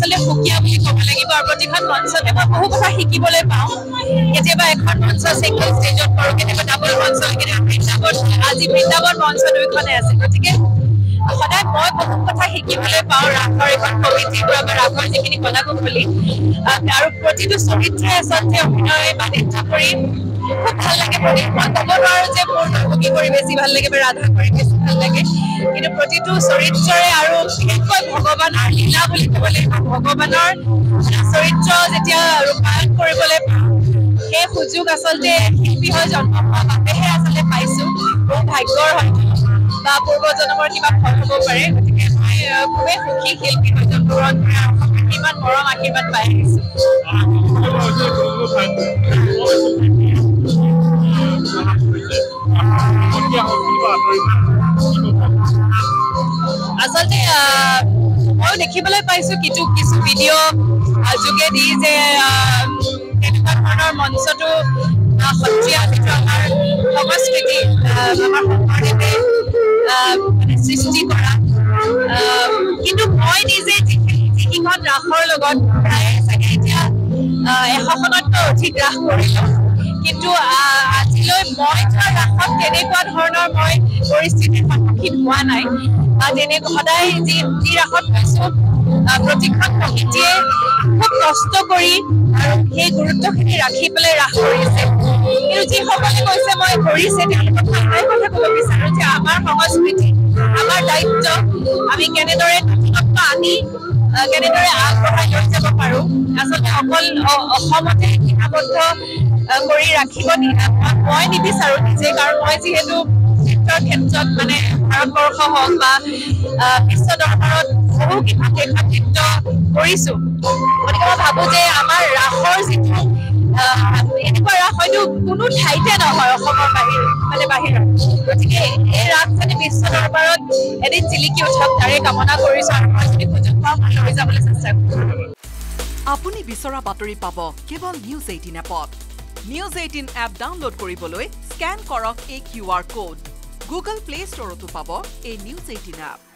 আচলতে সুকীয়া বুলি ক'ব লাগিব আৰু প্ৰতিখন মঞ্চতে মই বহু কথা শিকিবলৈ পাওঁ কেতিয়াবা এখন মঞ্চ ছিংগল ষ্টেজত কৰোঁ কেতিয়াবা ডাবল মঞ্চ আজি বৃন্দাবন মঞ্চ দুইখনে আছে গতিকে সদায় মই বহুত কথা শিকিবলৈ পাওঁ ৰাসৰ এখন কমিটিৰ পৰা বা ৰাসৰ যিখিনি কলা কৌশলী আৰু প্ৰতিটো চৰিত্ৰই আচলতে অভিনয় বাণিজ্য কৰি খুব ভাল লাগে মই ক'ব নোৱাৰো যে মোৰ নৱকী কৰি বেছি ভাল লাগে বা ৰাধা কৰি বেছি ভাল লাগে কিন্তু প্ৰতিটো চৰিত্ৰৰে আৰু বিশেষকৈ ভগৱানৰ লীলা বুলি ক'ব লাগিব ভগৱানৰ চৰিত্ৰ যেতিয়া ৰূপায়ণ কৰিবলৈ পাওঁ সেই সুযোগ আচলতে শিল্পী হৈ জন্ম হোৱা বাবেহে আচলতে পাইছোঁ বহু ভাগ্যৰ হয়তো বা পূৰ্বজন্মৰ কিবা ফল হ'ব পাৰে গতিকে মই খুবেই সুখী শিল্পী হৈ জন্মগ্ৰহণ কৰা ইমান মৰম আশীৰ্বাদ পাই আহিছোঁ আচলতে ময়ো দেখিবলৈ পাইছোঁ কিছু ভিডিঅ' যোগেদি যে তেনেকুৱা ধৰণৰ মঞ্চটো সত্ৰীয়া যিটো আমাৰ সংস্কৃতি আমাৰ শংকৰদেৱে সৃষ্টি কৰা কিন্তু মই নিজে যিকেইখন ৰাসৰ লগত প্ৰায় চাগে এতিয়া 100খনতকৈ অধিক ৰাস কৰিলোঁ কিন্তু আজিলৈ মই ধৰা ৰাসত তেনেকুৱা ধৰণৰ মই পৰিস্থিতিৰ সন্মুখীন হোৱা নাই বা তেনেকুৱা সদায় যি ৰাসত পাইছোঁ প্ৰতিখন কমিটিয়ে খুব কষ্ট কৰি আৰু সেই গুৰুত্বখিনি ৰাখি পেলাই ৰাস কৰিছে কিন্তু যিসকলে কৈছে মই কৰিছে তেওঁলোকক এটাই কথা ক'ব বিচাৰোঁ যে আমাৰ সংস্কৃতি আমাৰ দায়িত্ব আমি কেনেদৰে নতুনত্ব আনি কেনেদৰে আগবঢ়াই লৈ যাব পাৰোঁ আচলতে অকল অসমতে সীমাবদ্ধ কৰি ৰাখিব মই নিবিচাৰোঁ নিজে কাৰণ মই যিহেতু নৃত্যৰ ক্ষেত্ৰত মানে ভাৰতবৰ্ষ হওক বা বিশ্ব দৰবাৰত বহু কেইখন নৃত্য কৰিছোঁ গতিকে মই ভাবোঁ যে আমাৰ ৰাসৰ যিটো এনেকুৱা ৰাস হয়তো কোনো ঠাইতে নহয় অসমৰ বাহিৰত গতিকে এই ৰাস যাতে বিশ্ব দৰবাৰত এদিন জিলিকি উঠক তাৰে কামনা কৰিছোঁ আৰু মই যদি সুযোগ পাওঁ লৈ যাবলৈ চেষ্টা কৰিম আপুনি বিচৰা বাতৰি পাব কেৱল নিউজ 18 এপত নিউজ 18 এপ ডাউনলোড কৰিবলৈ স্কেন কৰক এই QR কোড গুগল প্লে ষ্টৰতো পাব এই নিউজ 18 এপ